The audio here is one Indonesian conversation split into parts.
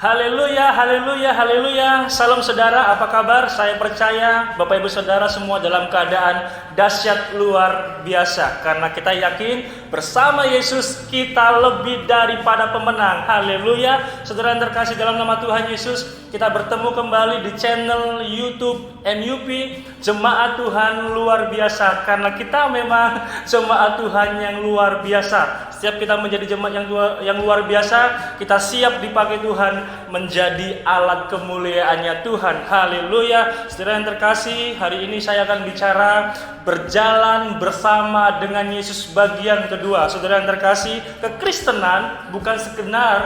Haleluya, haleluya, haleluya. Salam saudara, apa kabar? Saya percaya Bapak Ibu Saudara semua dalam keadaan dahsyat luar biasa. Karena kita yakin bersama Yesus kita lebih daripada pemenang. Haleluya. Saudara yang terkasih dalam nama Tuhan Yesus, kita bertemu kembali di channel YouTube MUP Jemaat Tuhan Luar Biasa. Karena kita memang jemaat Tuhan yang luar biasa. Setiap kita menjadi jemaat yang luar biasa, kita siap dipakai Tuhan menjadi alat kemuliaannya Tuhan. Haleluya. Saudara yang terkasih, hari ini saya akan bicara berjalan bersama dengan Yesus bagian kedua. Saudara yang terkasih, kekristenan bukan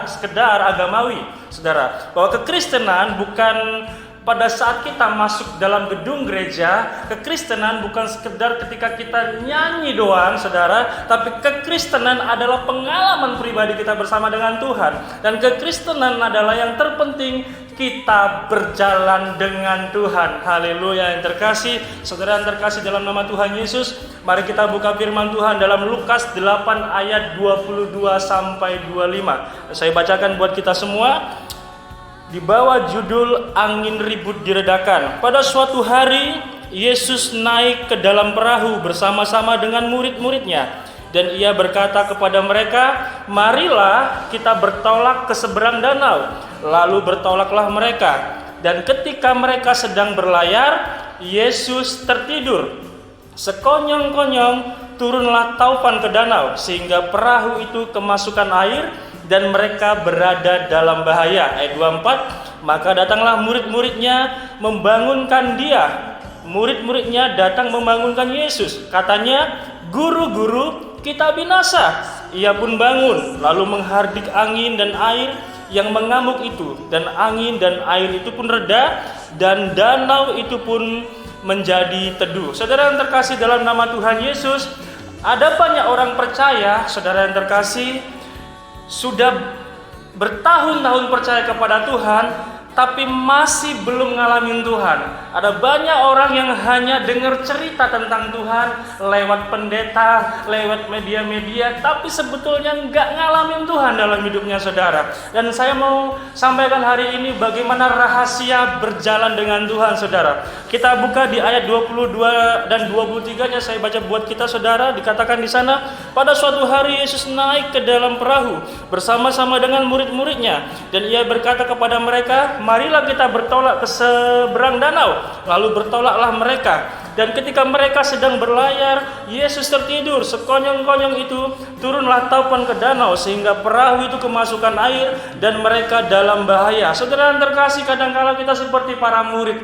sekedar agamawi. Saudara, bahwa kekristenan bukan pada saat kita masuk dalam gedung gereja. Kekristenan bukan sekedar ketika kita nyanyi doang, saudara, tapi kekristenan adalah pengalaman pribadi kita bersama dengan Tuhan. Dan kekristenan adalah yang terpenting, kita berjalan dengan Tuhan. Haleluya. Yang terkasih, saudara yang terkasih dalam nama Tuhan Yesus, mari kita buka firman Tuhan dalam Lukas 8 ayat 22 sampai 25. Saya bacakan buat kita semua. Di bawah judul Angin Ribut Diredakan. Pada suatu hari Yesus naik ke dalam perahu bersama-sama dengan murid-muridnya, dan ia berkata kepada mereka, "Marilah kita bertolak ke seberang danau." Lalu bertolaklah mereka, dan ketika mereka sedang berlayar, Yesus tertidur. Sekonyong-konyong turunlah taupan ke danau, sehingga perahu itu kemasukan air dan mereka berada dalam bahaya. Ayat 24, maka datanglah murid-muridnya membangunkan dia. Murid-muridnya datang membangunkan Yesus. Katanya, "Guru, kita binasa." Ia pun bangun, lalu menghardik angin dan air yang mengamuk itu. Dan angin dan air itu pun reda, dan danau itu pun menjadi teduh. Saudara yang terkasih dalam nama Tuhan Yesus, ada banyak orang percaya, saudara yang terkasih, sudah bertahun-tahun percaya kepada Tuhan, tapi masih belum ngalamin Tuhan. Ada banyak orang yang hanya dengar cerita tentang Tuhan lewat pendeta, lewat media-media, tapi sebetulnya nggak ngalamin Tuhan dalam hidupnya saudara. Dan saya mau sampaikan hari ini bagaimana rahasia berjalan dengan Tuhan saudara. Kita buka di ayat 22 dan 23-nya, saya baca buat kita saudara. Dikatakan di sana, pada suatu hari Yesus naik ke dalam perahu bersama-sama dengan murid-muridnya, dan ia berkata kepada mereka, "Marilah kita bertolak ke seberang danau." Lalu bertolaklah mereka, dan ketika mereka sedang berlayar, Yesus tertidur. Sekonyong-konyong itu turunlah taupan ke danau, sehingga perahu itu kemasukan air dan mereka dalam bahaya. Saudara yang terkasih, kadang-kala kita seperti para murid.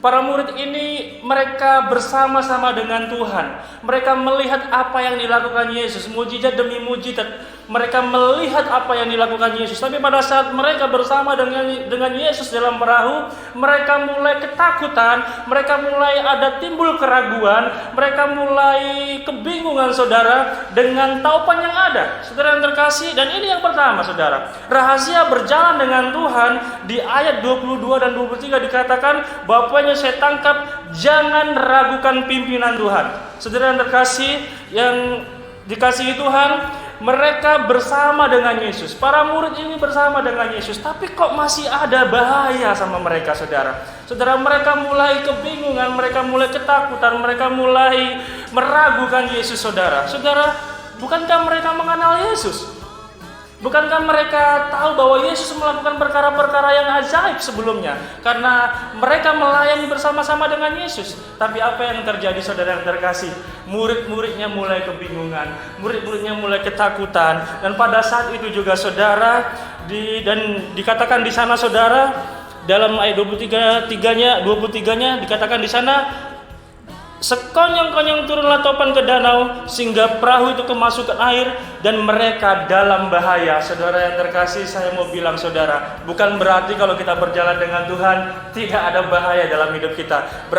Para murid ini mereka bersama-sama dengan Tuhan. Mereka melihat apa yang dilakukan Yesus, mujizat demi mujizat. Mereka melihat apa yang dilakukan Yesus. Tapi pada saat mereka bersama dengan Yesus dalam perahu, mereka mulai ketakutan, mereka mulai ada timbul keraguan, mereka mulai kebingungan saudara dengan taupan yang ada. Saudara yang terkasih, dan ini yang pertama saudara. Rahasia berjalan dengan Tuhan di ayat 22 dan 23 dikatakan, bapaknya saya tangkap, jangan ragukan pimpinan Tuhan. Saudara yang terkasih, yang dikasihi Tuhan, mereka bersama dengan Yesus. Para murid ini bersama dengan Yesus, tapi kok masih ada bahaya sama mereka saudara. Saudara, mereka mulai kebingungan, mereka mulai ketakutan, mereka mulai meragukan Yesus saudara. Saudara, bukankah mereka mengenal Yesus? Bukankah mereka tahu bahwa Yesus melakukan perkara-perkara yang ajaib sebelumnya? Karena mereka melayani bersama-sama dengan Yesus. Tapi apa yang terjadi saudara yang terkasih? Murid-muridnya mulai kebingungan, murid-muridnya mulai ketakutan. Dan pada saat itu juga saudara, dan dikatakan di sana saudara, dalam ayat 23-nya dikatakan di sana, sekonyong-konyong turunlah taupan ke danau, sehingga perahu itu kemasukan air dan mereka dalam bahaya. Saudara yang terkasih, saya mau bilang saudara, bukan berarti kalau kita berjalan dengan Tuhan tidak ada bahaya dalam hidup kita.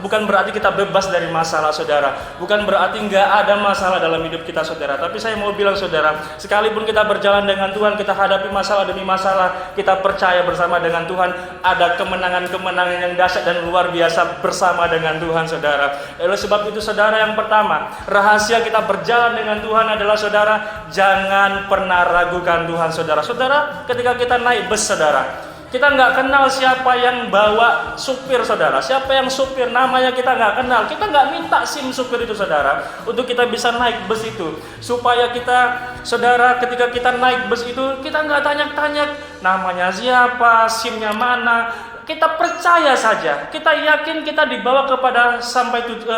Bukan berarti kita bebas dari masalah saudara. Bukan berarti nggak ada masalah dalam hidup kita saudara. Tapi saya mau bilang saudara, sekalipun kita berjalan dengan Tuhan, kita hadapi masalah demi masalah, kita percaya bersama dengan Tuhan ada kemenangan-kemenangan yang dahsyat dan luar biasa bersama dengan Tuhan saudara. saudara. Oleh sebab itu saudara, yang pertama, rahasia kita berjalan dengan Tuhan adalah saudara, jangan pernah ragukan Tuhan saudara. Saudara, ketika kita naik bus saudara, kita nggak kenal siapa yang bawa supir saudara, siapa yang supir, namanya kita nggak kenal. Kita nggak minta SIM supir itu saudara, untuk kita bisa naik bus itu. Supaya kita saudara, ketika kita naik bus itu, kita nggak tanya-tanya namanya siapa, SIM-nya mana. Kita percaya saja, kita yakin kita dibawa kepada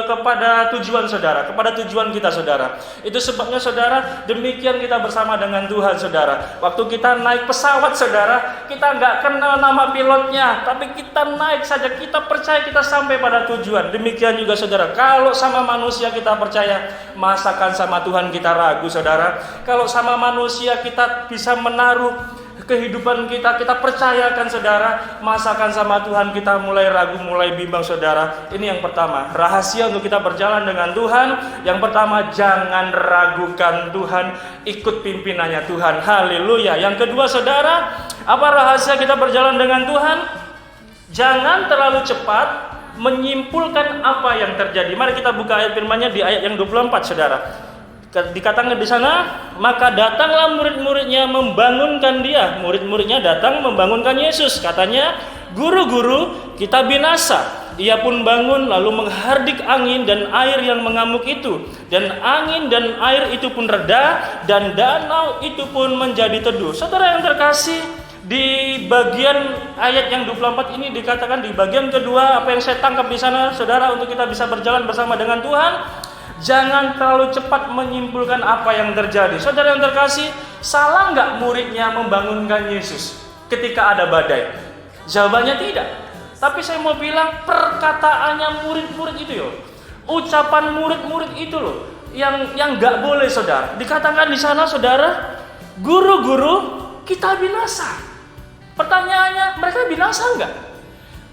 kepada tujuan saudara, kepada tujuan kita saudara. Itu sebabnya saudara, demikian kita bersama dengan Tuhan saudara. Waktu kita naik pesawat saudara, kita nggak kenal nama pilotnya, tapi kita naik saja, kita percaya kita sampai pada tujuan. Demikian juga saudara, kalau sama manusia kita percaya, masakan sama Tuhan kita ragu saudara. Kalau sama manusia kita bisa menaruh kehidupan kita percayakan saudara, masakan sama Tuhan kita mulai ragu, mulai bimbang saudara. Ini yang pertama, rahasia untuk kita berjalan dengan Tuhan. Yang pertama, jangan ragukan Tuhan, ikut pimpinannya Tuhan. Haleluya. Yang kedua saudara, apa rahasia kita berjalan dengan Tuhan? Jangan terlalu cepat menyimpulkan apa yang terjadi. Mari kita buka ayat firman-Nya di ayat yang 24 saudara. Dikatakan di sana, maka datanglah murid-muridnya membangunkan dia. Murid-muridnya datang membangunkan Yesus. Katanya, guru-guru, kita binasa. Ia pun bangun lalu menghardik angin dan air yang mengamuk itu. Dan angin dan air itu pun reda, dan danau itu pun menjadi teduh. Saudara yang terkasih, di bagian ayat yang 24 ini dikatakan, di bagian kedua, apa yang saya tangkap di sana saudara, untuk kita bisa berjalan bersama dengan Tuhan, jangan terlalu cepat menyimpulkan apa yang terjadi. Saudara yang terkasih, salah nggak muridnya membangunkan Yesus ketika ada badai? Jawabannya tidak. Tapi saya mau bilang, perkataannya murid-murid itu yo, ucapan murid-murid itu loh, yang nggak boleh saudara. Dikatakan di sana saudara, guru-guru, kita binasa. Pertanyaannya, mereka binasa nggak?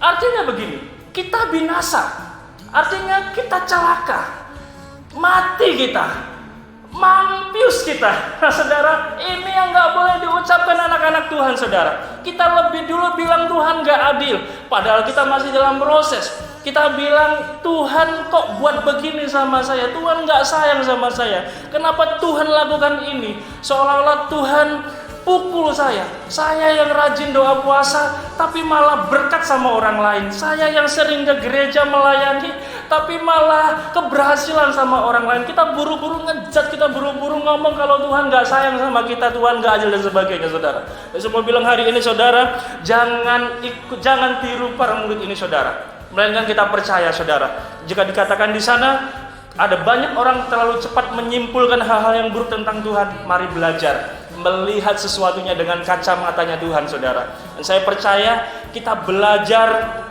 Artinya begini, kita binasa, artinya kita celaka, mati kita, mampius kita. Nah saudara, ini yang gak boleh diucapkan anak-anak Tuhan saudara. Kita lebih dulu bilang Tuhan gak adil, padahal kita masih dalam proses. Kita bilang, Tuhan kok buat begini sama saya, Tuhan gak sayang sama saya. Kenapa Tuhan lakukan ini? Seolah-olah Tuhan pukul saya yang rajin doa puasa, tapi malah berkat sama orang lain. Saya yang sering ke gereja melayani, tapi malah keberhasilan sama orang lain. Kita buru-buru ngejat, kita buru-buru ngomong kalau Tuhan gak sayang sama kita, Tuhan gak adil dan sebagainya saudara. Saya mau bilang hari ini saudara, jangan tiru para murid ini saudara, melainkan kita percaya saudara. Jika dikatakan di sana, ada banyak orang terlalu cepat menyimpulkan hal-hal yang buruk tentang Tuhan. Mari belajar melihat sesuatunya dengan kacamatanya Tuhan saudara. Dan saya percaya kita belajar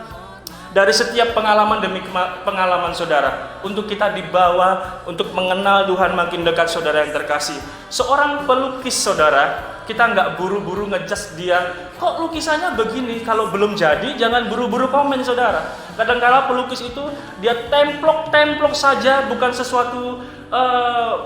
dari setiap pengalaman demi pengalaman saudara, untuk kita dibawa untuk mengenal Tuhan makin dekat saudara yang terkasih. Seorang pelukis saudara, kita nggak buru-buru ngejudge dia, kok lukisannya begini. Kalau belum jadi jangan buru-buru komen saudara. Kadang-kala pelukis itu dia templok saja, bukan sesuatu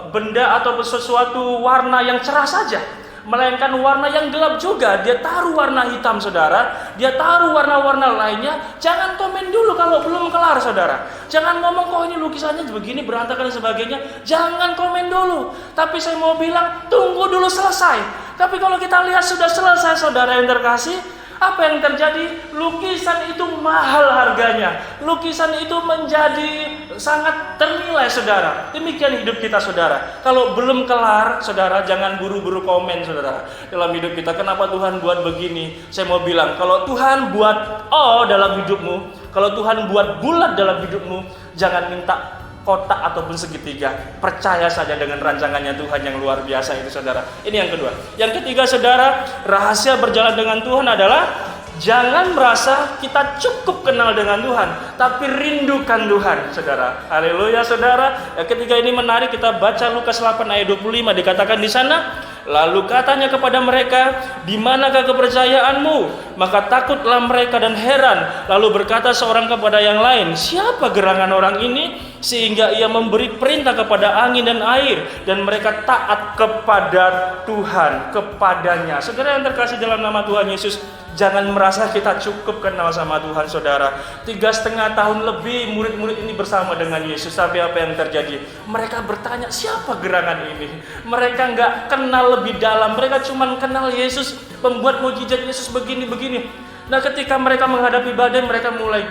benda atau sesuatu warna yang cerah saja, melainkan warna yang gelap juga. Dia taruh warna hitam saudara, dia taruh warna-warna lainnya. Jangan komen dulu kalau belum kelar saudara. Jangan ngomong kok ini lukisannya begini berantakan dan sebagainya. Jangan komen dulu. Tapi saya mau bilang, tunggu dulu selesai. Tapi kalau kita lihat sudah selesai saudara yang terkasih, apa yang terjadi? Lukisan itu mahal harganya. Lukisan itu menjadi sangat ternilai saudara. Demikian hidup kita saudara. Kalau belum kelar saudara, jangan buru-buru komen saudara dalam hidup kita. Kenapa Tuhan buat begini? Saya mau bilang, kalau Tuhan buat O dalam hidupmu, kalau Tuhan buat bulat dalam hidupmu, jangan minta kotak ataupun segitiga. Percaya saja dengan rancangannya Tuhan yang luar biasa itu saudara. Ini yang kedua. Yang ketiga saudara, rahasia berjalan dengan Tuhan adalah jangan merasa kita cukup kenal dengan Tuhan, tapi rindukan Tuhan saudara. Haleluya saudara. Yang ketiga ini menarik, kita baca Lukas 8 ayat 25. Dikatakan di sana, lalu katanya kepada mereka, di manakah kepercayaanmu? Maka takutlah mereka dan heran, lalu berkata seorang kepada yang lain, siapa gerangan orang ini sehingga ia memberi perintah kepada angin dan air, dan mereka taat kepada Tuhan, kepadanya. Saudara yang terkasih dalam nama Tuhan Yesus, jangan merasa kita cukup kenal sama Tuhan, saudara. 3,5 tahun lebih murid-murid ini bersama dengan Yesus. Tapi apa yang terjadi? Mereka bertanya, siapa gerangan ini? Mereka nggak kenal lebih dalam. Mereka cuma kenal Yesus, pembuat mukjizat Yesus begini-begini. Nah, ketika mereka menghadapi badai, mereka mulai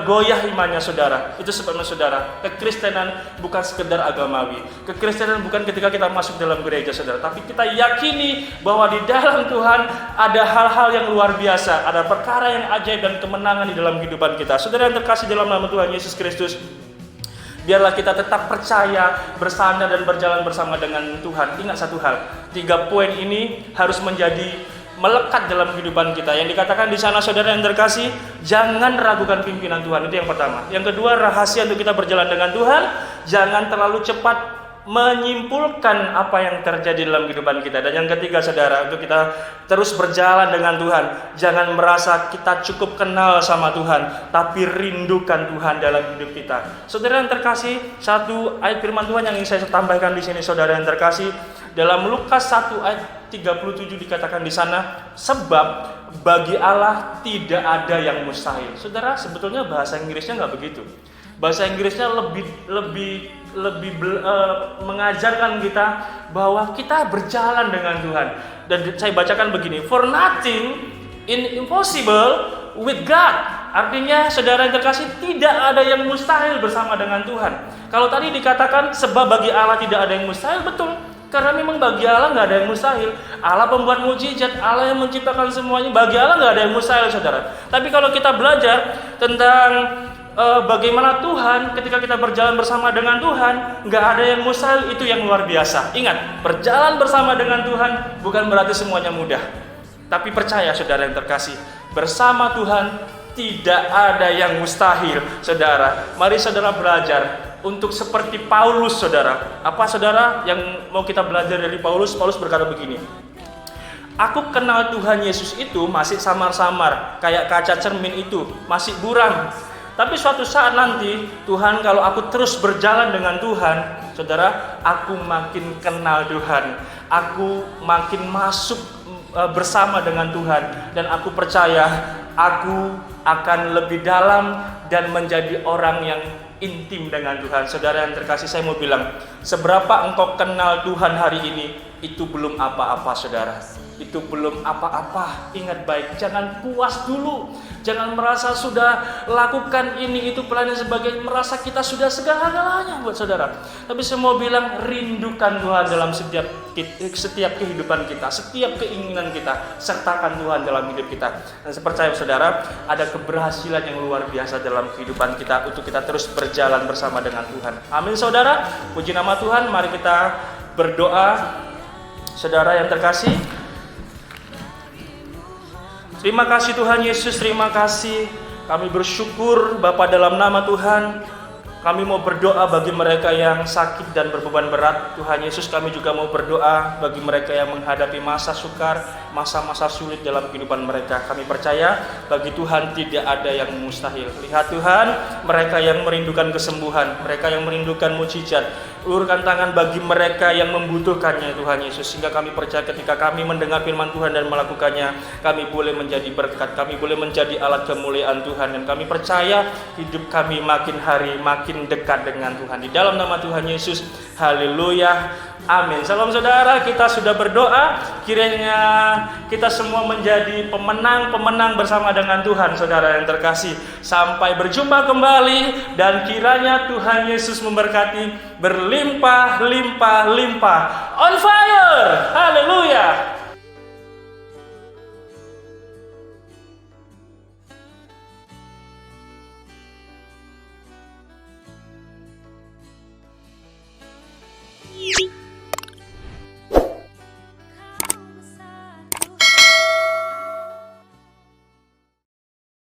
goyah imannya, saudara. Itu sebabnya, saudara, kekristenan bukan sekedar agamawi. Kekristenan bukan ketika kita masuk dalam gereja, saudara, tapi kita yakini bahwa di dalam Tuhan ada hal-hal yang luar biasa, ada perkara yang ajaib dan kemenangan di dalam kehidupan kita. Saudara yang terkasih dalam nama Tuhan Yesus Kristus, biarlah kita tetap percaya, bersandar dan berjalan bersama dengan Tuhan. Ingat satu hal, 3 poin ini harus menjadi melekat dalam kehidupan kita. Yang dikatakan di sana, saudara yang terkasih, jangan ragukan pimpinan Tuhan. Itu yang pertama. Yang kedua, rahasia untuk kita berjalan dengan Tuhan, jangan terlalu cepat menyimpulkan apa yang terjadi dalam kehidupan kita. Dan yang ketiga, saudara, untuk kita terus berjalan dengan Tuhan, jangan merasa kita cukup kenal sama Tuhan, tapi rindukan Tuhan dalam hidup kita. Saudara yang terkasih, satu ayat firman Tuhan yang ingin saya tambahkan di sini, saudara yang terkasih, dalam Lukas 1 ayat 37 dikatakan di sana, sebab bagi Allah tidak ada yang mustahil. Saudara, sebetulnya bahasa Inggrisnya nggak begitu. Bahasa Inggrisnya lebih mengajarkan kita bahwa kita berjalan dengan Tuhan. Dan saya bacakan begini, for nothing impossible with God. Artinya, saudara yang terkasih, tidak ada yang mustahil bersama dengan Tuhan. Kalau tadi dikatakan sebab bagi Allah tidak ada yang mustahil, betul. Karena memang bagi Allah nggak ada yang mustahil. Allah pembuat mukjizat, Allah yang menciptakan semuanya. Bagi Allah nggak ada yang mustahil, saudara. Tapi kalau kita belajar tentang bagaimana Tuhan, ketika kita berjalan bersama dengan Tuhan, nggak ada yang mustahil, itu yang luar biasa. Ingat, berjalan bersama dengan Tuhan bukan berarti semuanya mudah. Tapi percaya, saudara yang terkasih, bersama Tuhan tidak ada yang mustahil, saudara. Mari saudara belajar untuk seperti Paulus, saudara. Apa, saudara, yang mau kita belajar dari Paulus? Paulus berkata begini, aku kenal Tuhan Yesus itu masih samar-samar, kayak kaca cermin itu, masih buram. Tapi suatu saat nanti, Tuhan, kalau aku terus berjalan dengan Tuhan, saudara, aku makin kenal Tuhan. Aku makin masuk bersama dengan Tuhan. Dan aku percaya, aku akan lebih dalam dan menjadi orang yang intim dengan Tuhan. Saudara yang terkasih, saya mau bilang, seberapa engkau kenal Tuhan hari ini, itu belum apa-apa, saudara. Itu belum apa-apa. Ingat baik, jangan puas dulu. Jangan merasa sudah lakukan ini, itu, pelayanan sebagai merasa kita sudah segala-galanya buat saudara. Tapi saya mau bilang, rindukan Tuhan dalam setiap kehidupan kita, setiap keinginan kita. Sertakan Tuhan dalam hidup kita. Dan saya percaya, saudara, ada keberhasilan yang luar biasa dalam kehidupan kita untuk kita terus berjalan bersama dengan Tuhan. Amin, saudara. Puji nama Tuhan. Mari kita berdoa. Saudara yang terkasih, terima kasih Tuhan Yesus, terima kasih. Kami bersyukur Bapa, dalam nama Tuhan. Kami mau berdoa bagi mereka yang sakit dan berbeban berat. Tuhan Yesus, kami juga mau berdoa bagi mereka yang menghadapi masa sukar, masa-masa sulit dalam kehidupan mereka. Kami percaya bagi Tuhan tidak ada yang mustahil. Lihat Tuhan, mereka yang merindukan kesembuhan, mereka yang merindukan mukjizat, ulurkan tangan bagi mereka yang membutuhkannya, Tuhan Yesus. Sehingga kami percaya ketika kami mendengar firman Tuhan dan melakukannya, kami boleh menjadi berkat, kami boleh menjadi alat kemuliaan Tuhan. Dan kami percaya hidup kami makin hari makin dekat dengan Tuhan. Di dalam nama Tuhan Yesus, haleluya, amin. Salam, saudara, kita sudah berdoa. Kiranya kita semua menjadi pemenang-pemenang bersama dengan Tuhan, saudara yang terkasih. Sampai berjumpa kembali, dan kiranya Tuhan Yesus memberkati berlimpah-limpah-limpah. On fire, haleluya.